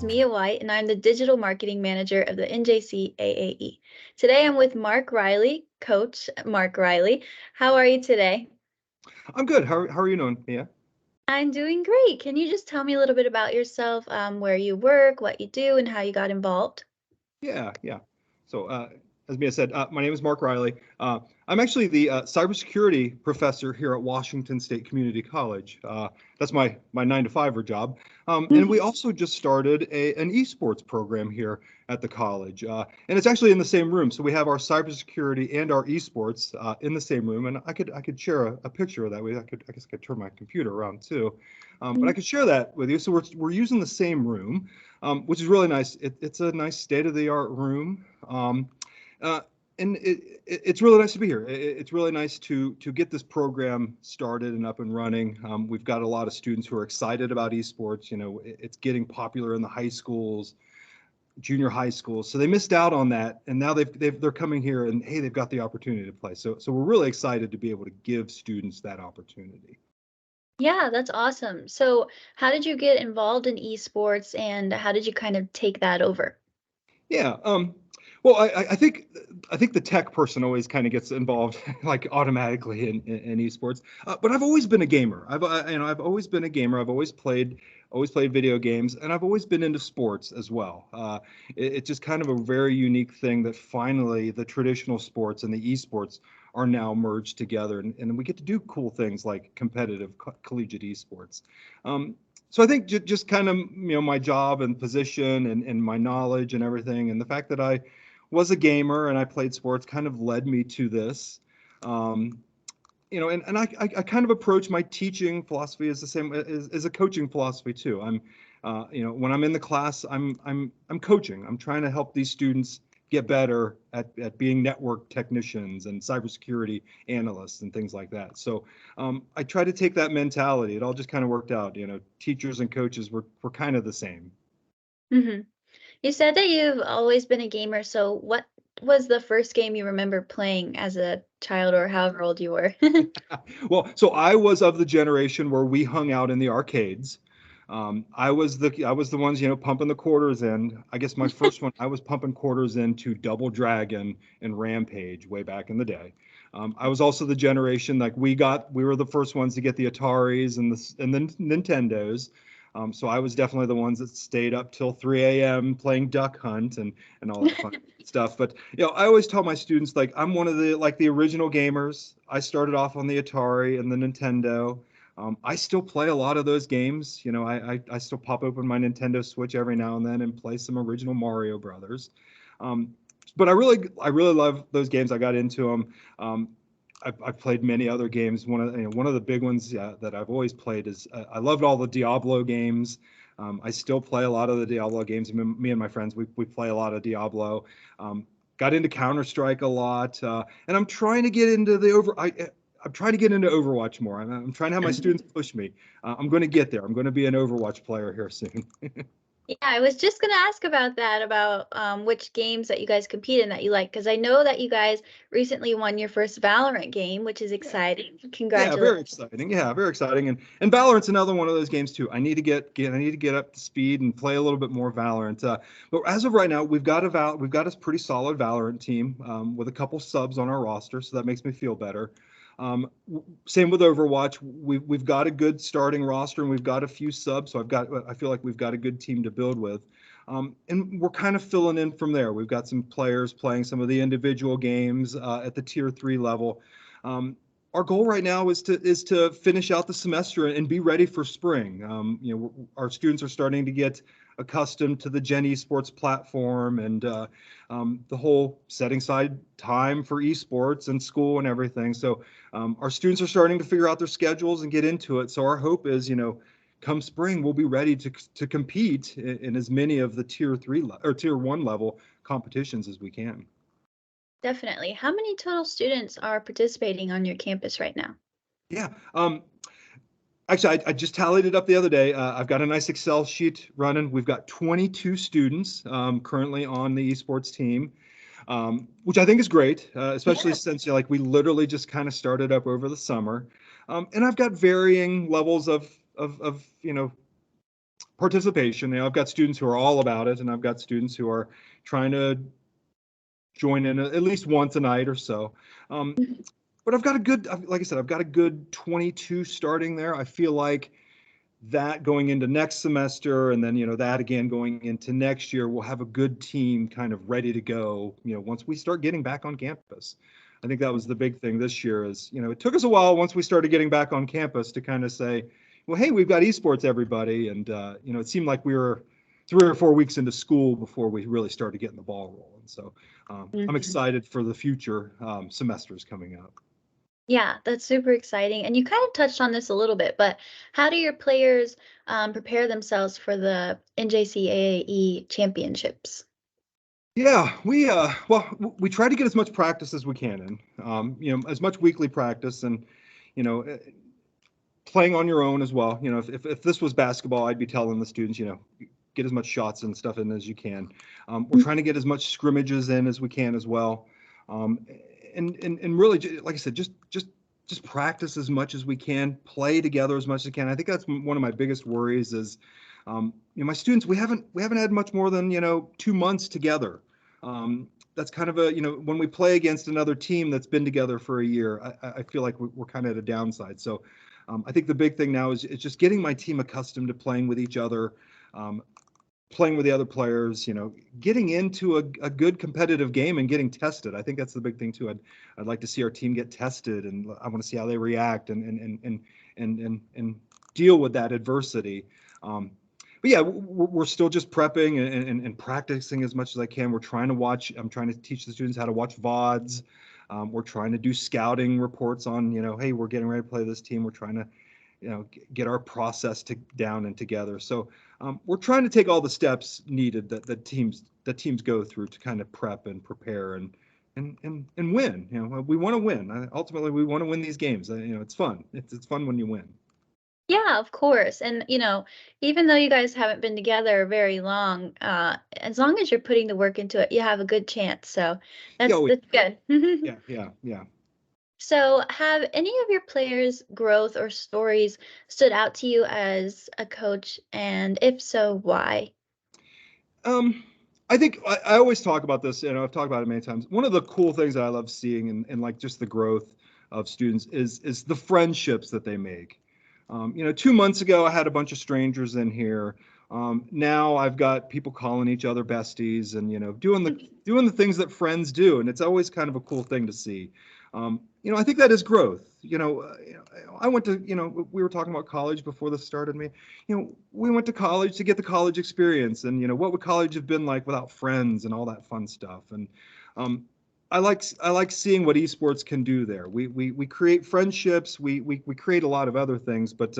Mia White, and I'm the Digital Marketing Manager of the NJCAAE. Today I'm with Mark Riley, Coach Mark Riley. How are you today? I'm good. How are you doing, Mia? I'm doing great. Can you just tell me a little bit about yourself, where you work, what you do, and how you got involved? Yeah. So, as Mia said, my name is Mark Riley. I'm actually the cybersecurity professor here at Washington State Community College. That's my 9 to 5 job. And we also just started an esports program here at the college, and it's actually in the same room. So we have our cybersecurity and our esports in the same room. And I could share a picture of that. I guess I could turn my computer around too, but I could share that with you. So we're using the same room. Which is really nice. It's a nice state-of-the-art room, and it's really nice to be here. It's really nice to get this program started and up and running. We've got a lot of students who are excited about esports. You know, it's getting popular in the high schools, junior high schools. So they missed out on that, and now they're coming here and hey, they've got the opportunity to play. So we're really excited to be able to give students that opportunity. Yeah, that's awesome. So, how did you get involved in esports and how did you kind of take that over? Yeah. Well, I think the tech person always kind of gets involved like automatically in esports. But I've always been a gamer. I've always been a gamer. I've always played video games, and I've always been into sports as well. It's just kind of a very unique thing that finally the traditional sports and the esports are now merged together, and we get to do cool things like competitive collegiate esports. So I think just kind of my job and position and my knowledge and everything, and the fact that I was a gamer and I played sports kind of led me to this. Um, and I kind of approach my teaching philosophy as the same as a coaching philosophy too. When I'm in the class, I'm coaching. I'm trying to help these students get better at being network technicians and cybersecurity analysts and things like that. So I try to take that mentality. It all just kind of worked out. Teachers and coaches were kind of the same. Hmm. You said that you've always been a gamer, so what was the first game you remember playing as a child or however old you were? Well, so I was of the generation where we hung out in the arcades. I was the ones pumping the quarters in. I guess my first one I was pumping quarters into Double Dragon and Rampage way back in the day. I was also the generation like we were the first ones to get the Ataris and the Nintendos. So I was definitely the ones that stayed up till 3 a.m. playing Duck Hunt and all that fun stuff. But I always tell my students like I'm one of the original gamers. I started off on the Atari and the Nintendo. I still play a lot of those games. I still pop open my Nintendo Switch every now and then and play some original Mario Brothers. Um, but I really love those games. I got into them. I've played many other games. One of the big ones that I've always played is I loved all the Diablo games. I still play a lot of the Diablo games. Me and my friends we play a lot of Diablo. Got into Counter-Strike a lot, and I'm trying to get into I'm trying to get into Overwatch more. I'm trying to have my students push me. I'm going to get there. I'm going to be an Overwatch player here soon. Yeah, I was just gonna ask about that, about which games that you guys compete in that you like, because I know that you guys recently won your first Valorant game, which is Yeah. exciting. Yeah, Congratulations. very exciting. Yeah, very exciting. And Valorant's another one of those games too. I need to get up to speed and play a little bit more Valorant. But as of right now, we've got a pretty solid Valorant team with a couple subs on our roster, so that makes me feel better. Same with Overwatch. We've got a good starting roster and we've got a few subs, so I feel like we've got a good team to build with. And we're kind of filling in from there. We've got some players playing some of the individual games at the tier 3 level. Our goal right now is to finish out the semester and be ready for spring. Our students are starting to get accustomed to the Gen Esports platform and the whole setting aside time for esports and school and everything. So our students are starting to figure out their schedules and get into it. So our hope is, come spring, we'll be ready to compete in as many of the tier 3 or tier 1 level competitions as we can. Definitely. How many total students are participating on your campus right now? Yeah. Actually, I just tallied it up the other day. I've got a nice Excel sheet running. We've got 22 students currently on the esports team, which I think is great, especially Yeah. since we literally just kind of started up over the summer. And I've got varying levels of participation. I've got students who are all about it, and I've got students who are trying to join in at least once a night or so. But I've got a good, like I said, I've got a good 22 starting there. I feel like that going into next semester, and then that again going into next year, we'll have a good team kind of ready to go, once we start getting back on campus. I think that was the big thing this year is, it took us a while once we started getting back on campus to kind of say, well, hey, we've got esports, everybody. And it seemed like we were 3 or 4 weeks into school before we really started getting the ball rolling. So I'm excited for the future semesters coming up. Yeah, that's super exciting. And you kind of touched on this a little bit, but how do your players prepare themselves for the NJCAAE championships? Yeah, we try to get as much practice as we can in, as much weekly practice, and you know, eh, playing on your own as well. If this was basketball, I'd be telling the students, get as much shots and stuff in as you can. We're trying to get as much scrimmages in as we can as well, um, and really, like I said, just practice as much as we can, play together as much as we can. I think that's one of my biggest worries is, my students, we haven't had much more than 2 months together. That's kind of when we play against another team that's been together for a year, I feel like we're kind of at a downside. So I think the big thing now is just getting my team accustomed to playing with each other, playing with the other players, getting into a good competitive game and getting tested. I think that's the big thing too. I'd like to see our team get tested, and I want to see how they react and deal with that adversity. But yeah, we're still just prepping and practicing as much as I can. I'm trying to teach the students how to watch VODs. We're trying to do scouting reports on, hey, we're getting ready to play this team. We're trying to, get our process down and together. So we're trying to take all the steps needed that teams go through to kind of prep and prepare and win. We want to win. Ultimately, we want to win these games. It's fun. It's fun when you win. Yeah, of course. And, even though you guys haven't been together very long, as long as you're putting the work into it, you have a good chance. So Yeah, that's good. yeah. So have any of your players' growth or stories stood out to you as a coach? And if so, why? I think I always talk about this, I've talked about it many times. One of the cool things that I love seeing and like just the growth of students is the friendships that they make. 2 months ago, I had a bunch of strangers in here. Now I've got people calling each other besties and doing the things that friends do, and it's always kind of a cool thing to see. I think that is growth. I went to we were talking about college before this started. We went to college to get the college experience, and what would college have been like without friends and all that fun stuff. And um, I like seeing what esports can do there. We create friendships, we create a lot of other things, but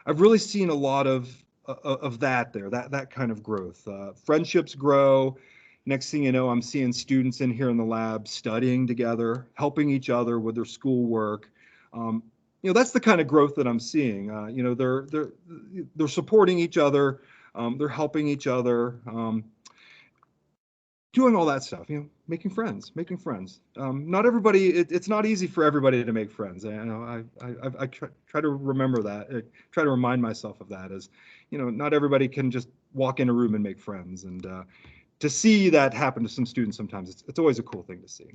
I've really seen a lot of that there, that kind of growth. Friendships grow. Next thing you know, I'm seeing students in here in the lab studying together, helping each other with their schoolwork. That's the kind of growth that I'm seeing. They're supporting each other, they're helping each other, doing all that stuff. Making friends. Not everybody. It's not easy for everybody to make friends. I try to remember that. I try to remind myself of that. As not everybody can just walk in a room and make friends. And to see that happen to some students sometimes, it's always a cool thing to see.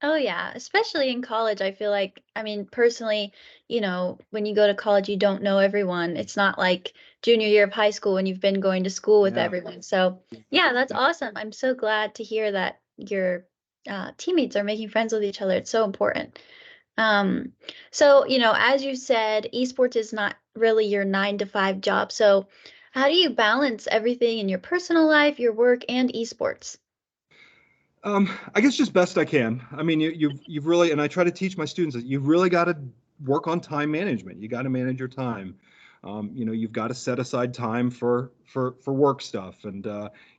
Oh yeah, especially in college, I feel like, I mean, personally, when you go to college, you don't know everyone. It's not like junior year of high school when you've been going to school with Yeah. everyone. So yeah, that's awesome. I'm so glad to hear that your teammates are making friends with each other. It's so important. Um, so, as you said, esports is not really your 9 to 5 job. So how do you balance everything in your personal life, your work, and esports? I guess just best I can. I mean, you've really, and I try to teach my students that you've really got to work on time management. You got to manage your time. You've got to set aside time for work stuff, and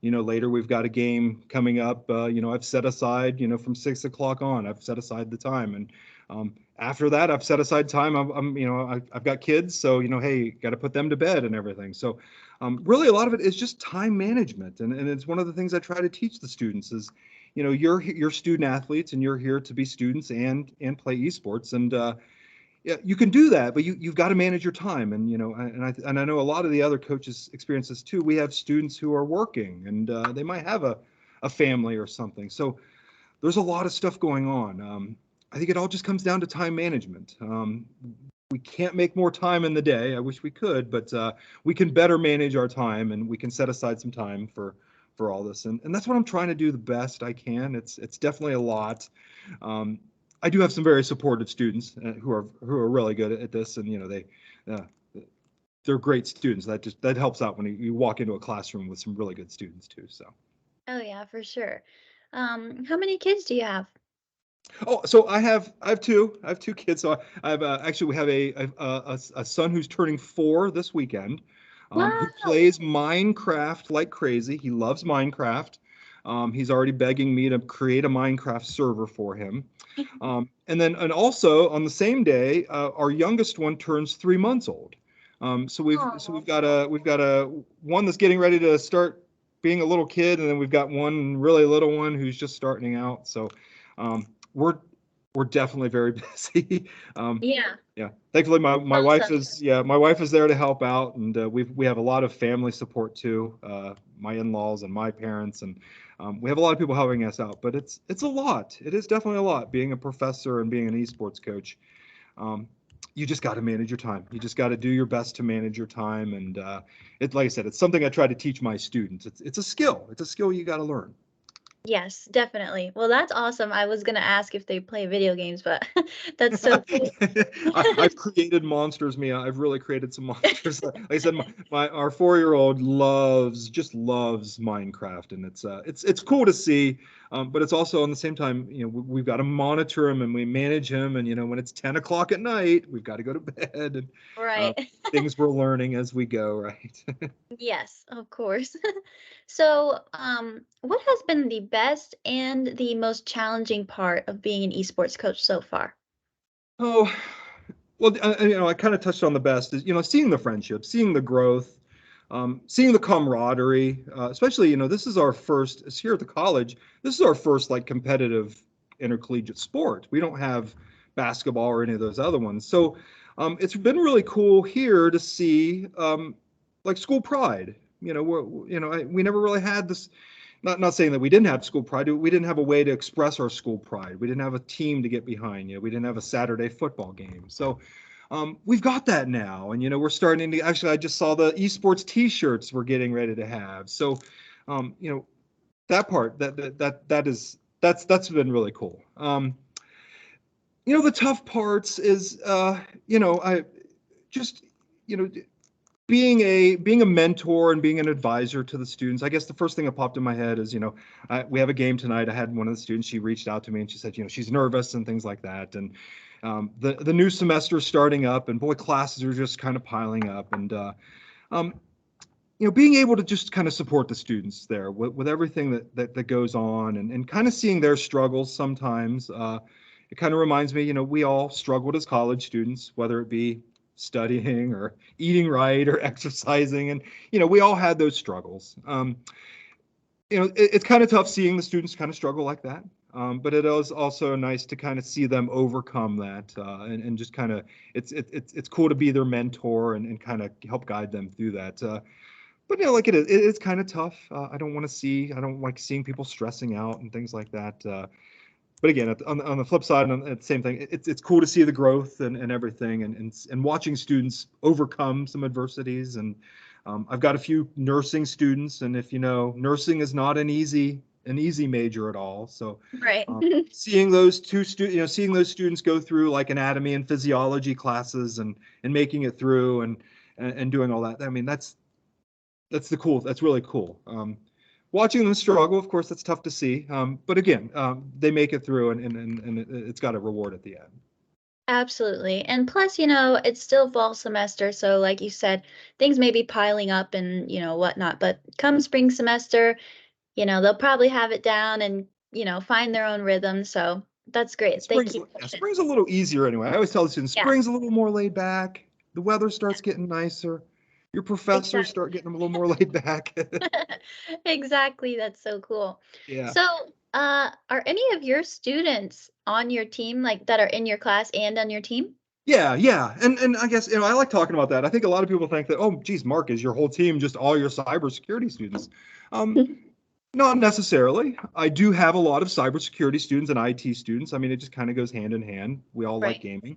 later we've got a game coming up. I've set aside, from 6 o'clock on, I've set aside the time, and after that, I've set aside time. I've got kids, so hey, got to put them to bed and everything. So, really, a lot of it is just time management, and it's one of the things I try to teach the students is you're student athletes and you're here to be students and play esports, and yeah, you can do that, but you've got to manage your time. And and I know a lot of the other coaches experience this too. We have students who are working, and they might have a family or something. So there's a lot of stuff going on. I think it all just comes down to time management. We can't make more time in the day. I wish we could, but we can better manage our time, and we can set aside some time for all this. And that's what I'm trying to do the best I can. It's definitely a lot. Um, I do have some very supportive students who are really good at this, and uh, they're great students. That helps out when you walk into a classroom with some really good students too. So. Oh yeah, for sure. How many kids do you have? Oh, so I have two. I have two kids. So I have actually we have a son who's turning 4 this weekend, who Wow. plays Minecraft like crazy. He loves Minecraft. He's already begging me to create a Minecraft server for him. And also on the same day, our youngest one turns 3 months old. So we've Oh, got a one that's getting ready to start being a little kid, and then we've got one really little one who's just starting out. So um, we're we're definitely very busy. Um, yeah. yeah, thankfully my wife Awesome. is my wife is there to help out, and we have a lot of family support too. My in-laws and my parents, and we have a lot of people helping us out. But it's a lot. It is definitely a lot being a professor and being an esports coach. Um, you just got to manage your time. You just got to do your best to manage your time, and like I said, it's something I try to teach my students. It's a skill. It's a skill you got to learn. Yes, definitely. Well, that's awesome. I was gonna ask if they play video games, but that's so cool. I've created monsters, Mia. I've really created some monsters. Like I said, our 4-year-old just loves Minecraft, and it's cool to see. But it's also on the same time, we've got to monitor him and we manage him, and when it's 10 o'clock at night, we've got to go to bed, and uh, Right. things we're learning as we go, right? Yes, of course. So, what has been the best and the most challenging part of being an esports coach so far? Oh, well, I kind of touched on the best is, seeing the friendship, seeing the growth, seeing the camaraderie, especially, this is our first, it's here at the college, this is our first like competitive intercollegiate sport. We don't have basketball or any of those other ones. So it's been really cool here to see like school pride. We never really had this, not saying that we didn't have school pride. We didn't have a way to express our school pride. We didn't have a team to get behind. We didn't have a Saturday football game. So we've got that now, and we're starting to. Actually, I just saw the esports T-shirts we're getting ready to have. So, that part that's been really cool. The tough parts is I just you know being a mentor and being an advisor to the students. I guess the first thing that popped in my head is, we have a game tonight. I had one of the students, she reached out to me and she said, she's nervous and things like that. And the new semester is starting up, and boy, classes are just kind of piling up. And um, being able to just kind of support the students there with everything that goes on, and kind of seeing their struggles sometimes. It kind of reminds me, we all struggled as college students, whether it be studying or eating right or exercising, and we all had those struggles. It's kind of tough seeing the students kind of struggle like that, but it is also nice to kind of see them overcome that, and just kind of it's cool to be their mentor, and kind of help guide them through that. But like it's kind of tough. I don't like seeing people stressing out and things like that. But again, on the flip side, and the same thing, it's cool to see the growth and everything, and watching students overcome some adversities. And I've got a few nursing students, and if nursing is not an easy major at all. So Right. seeing those seeing those students go through like anatomy and physiology classes, and making it through, and doing all that. I mean, that's really cool. Watching them struggle, of course, that's tough to see. But again, they make it through, and it's got a reward at the end. Absolutely. And plus, it's still fall semester, so like you said, things may be piling up and, whatnot, but come spring semester, they'll probably have it down and, find their own rhythm. So that's great. They keep pushing. Spring's a little easier anyway. I always tell the students, Yeah, spring's a little more laid back. The weather starts getting nicer. Your professors exactly. start getting a little more laid back. Exactly. That's so cool. Yeah. So, are any of your students on your team, like that are in your class and on your team? Yeah. And I guess, I like talking about that. I think a lot of people think that, oh, geez, Mark, is your whole team just all your cybersecurity students? Um, Not necessarily. I do have a lot of cybersecurity students and IT students. I mean, it just kind of goes hand in hand. We all like Right. gaming.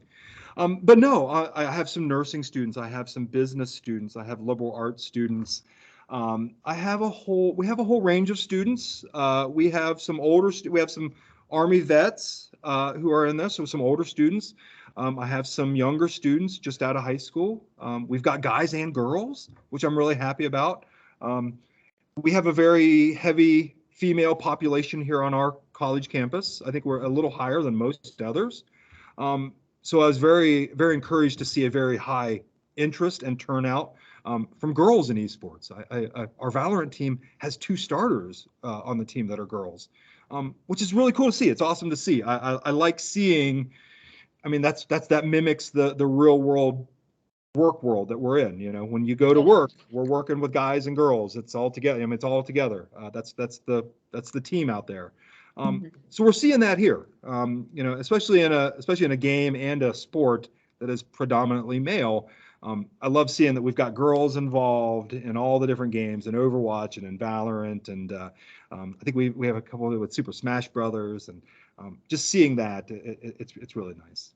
But no, I have some nursing students. I have some business students. I have liberal arts students. We have a whole range of students. We have some we have some Army vets who are in this, so some older students. I have some younger students just out of high school. We've got guys and girls, which I'm really happy about. Um, we have a very heavy female population here on our college campus. I think we're a little higher than most others. So I was very, very encouraged to see a very high interest and turnout from girls in esports. Our Valorant team has 2 starters on the team that are girls, which is really cool to see. It's awesome to see. I like seeing. I mean, that mimics the real world that we're in. When you go to Yeah. work, we're working with guys and girls. It's all together. I mean, it's all together. That's the team out there. Mhm. So we're seeing that here. Especially in a game and a sport that is predominantly male. I love seeing that we've got girls involved in all the different games, in Overwatch and in Valorant, and I think we have a couple with Super Smash Brothers, and just seeing that, it's really nice.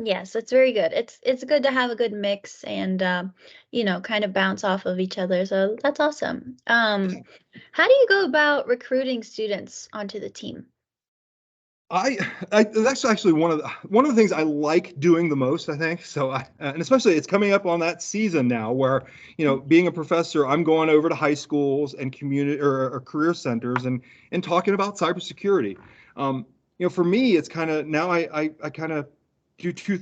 Yes, it's very good. It's good to have a good mix and kind of bounce off of each other. So that's awesome. How do you go about recruiting students onto the team? I, that's actually one of the things I like doing the most, I think. So and especially it's coming up on that season now where, being a professor, I'm going over to high schools and community or career centers and talking about cybersecurity. For me, it's kind of now I kind of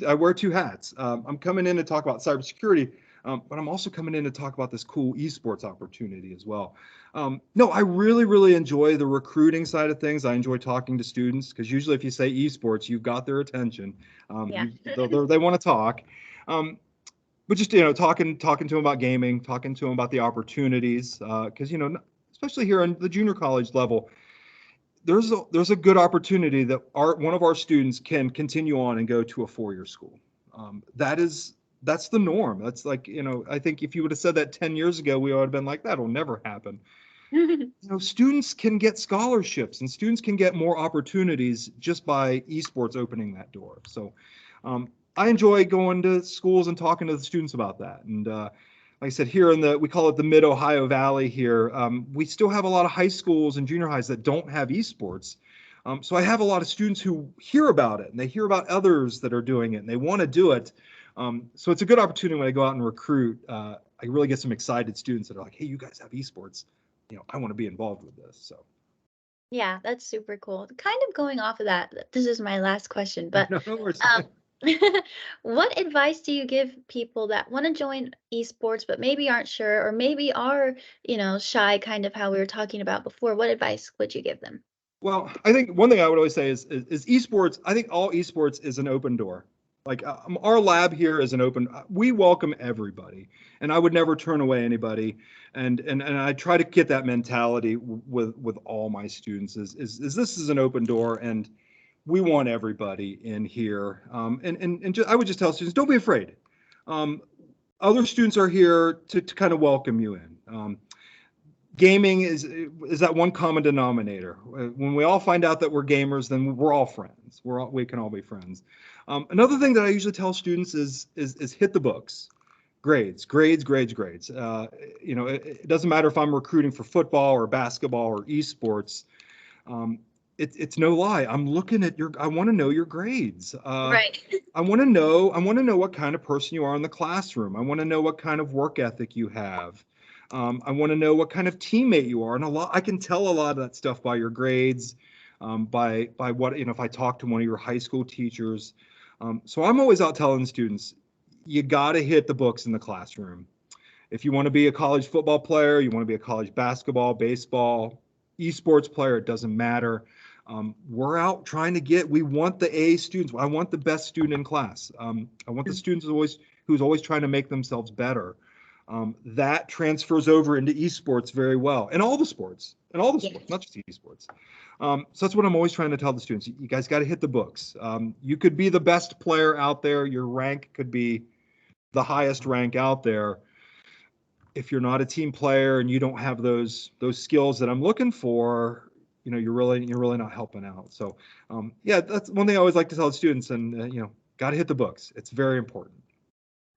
I wear 2 hats. I'm coming in to talk about cybersecurity, but I'm also coming in to talk about this cool esports opportunity as well. No, I really, really enjoy the recruiting side of things. I enjoy talking to students because usually if you say esports, you've got their attention. Yeah. They want to talk. But just, talking to them about gaming, talking to them about the opportunities, because, especially here on the junior college level, there's a good opportunity that one of our students can continue on and go to a 4-year school. That's the norm. That's like, I think if you would have said that 10 years ago, we would have been like, that'll never happen. Students can get scholarships and students can get more opportunities just by esports opening that door. So I enjoy going to schools and talking to the students about that. And like I said, here we call it the Mid-Ohio Valley here. We still have a lot of high schools and junior highs that don't have esports. So I have a lot of students who hear about it and they hear about others that are doing it and they want to do it. So it's a good opportunity when I go out and recruit. I really get some excited students that are like, hey, you guys have esports. I want to be involved with this. So Yeah, that's super cool. Kind of going off of that, this is my last question, but no, no worries. um, what advice do you give people that want to join esports but maybe aren't sure or maybe are, shy, kind of how we were talking about before? What advice would you give them? Well, I think one thing I would always say is esports. I think all esports is an open door. Like our lab here is an open. We welcome everybody, and I would never turn away anybody. And I try to get that mentality with all my students. Is this is an open door, and we want everybody in here. I would just tell students, don't be afraid. Um, Other students are here to kind of welcome you in. Gaming is that one common denominator. When we all find out that we're gamers, then we're all friends. We can all be friends. Another thing that I usually tell students is hit the books. Grades. It doesn't matter if I'm recruiting for football or basketball or esports. It's no lie. I'm looking at I want to know your grades. Right. I want to know what kind of person you are in the classroom. I want to know what kind of work ethic you have. I want to know what kind of teammate you are, and I can tell a lot of that stuff by your grades, by what if I talk to one of your high school teachers. So I'm always out telling students, you got to hit the books in the classroom. If you want to be a college football player, you want to be a college basketball, baseball, esports player, it doesn't matter. We're out trying to we want the A students. I want the best student in class. I want the students who's always trying to make themselves better. that transfers over into esports very well, and all the sports, not just esports. So that's what I'm always trying to tell the students. You guys got to hit the books. You could be the best player out there. Your rank could be the highest rank out there. If you're not a team player and you don't have those skills that I'm looking for, you're really not helping out. So yeah, that's one thing I always like to tell the students, and got to hit the books. It's very important.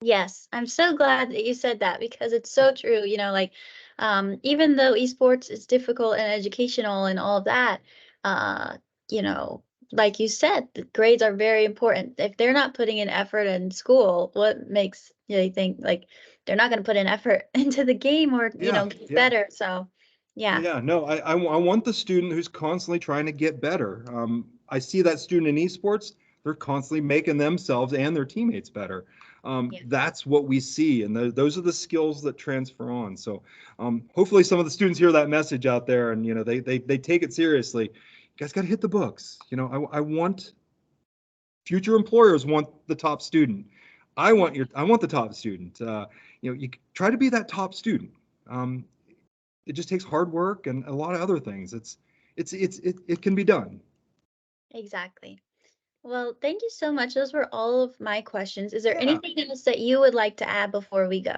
Yes, I'm so glad that you said that, because it's so true. Like, even though esports is difficult and educational and all of that, uh, you know, like you said, the grades are very important. If they're not putting in effort in school, what makes you think like they're not going to put in effort into the game, or get better? So, yeah. Yeah, no, I want the student who's constantly trying to get better. I see that student in esports, they're constantly making themselves and their teammates better. That's what we see, and those are the skills that transfer on. So hopefully some of the students hear that message out there, and they take it seriously. You guys got to hit the books. I want future employers want the top student. I want the top student. You try to be that top student. It just takes hard work and a lot of other things. It can be done. Exactly. Well, thank you so much. Those were all of my questions. Is there anything else that you would like to add before we go?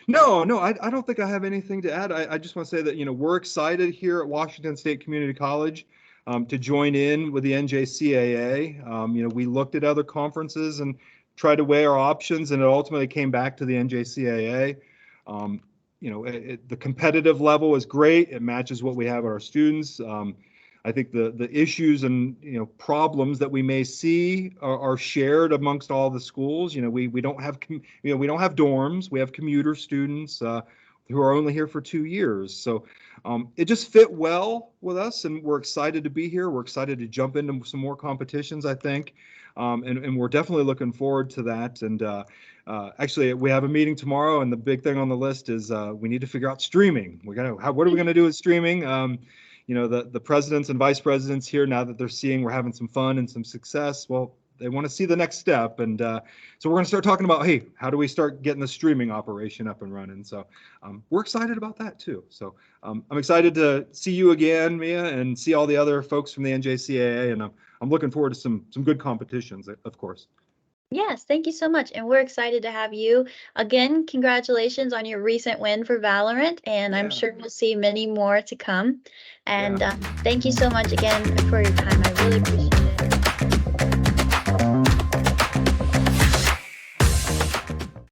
No, I don't think I have anything to add. I just want to say that, we're excited here at Washington State Community College to join in with the NJCAA. We looked at other conferences and tried to weigh our options, and it ultimately came back to the NJCAA. The competitive level is great. It matches what we have at our students. I think the issues and problems that we may see are shared amongst all the schools. We don't have we don't have dorms. We have commuter students who are only here for 2 years. So it just fit well with us, and we're excited to be here. We're excited to jump into some more competitions, I think, and we're definitely looking forward to that. And actually, we have a meeting tomorrow, and the big thing on the list is we need to figure out streaming. What are we gonna do with streaming? The presidents and vice presidents here, now that they're seeing we're having some fun and some success, well, they want to see the next step. And so we're going to start talking about, hey, how do we start getting the streaming operation up and running? So we're excited about that too. So I'm excited to see you again, Mia, and see all the other folks from the NJCAA. And I'm looking forward to some good competitions, of course. Yes, thank you so much. And we're excited to have you. Again, congratulations on your recent win for Valorant, and I'm sure we'll see many more to come. And thank you so much again for your time. I really appreciate it.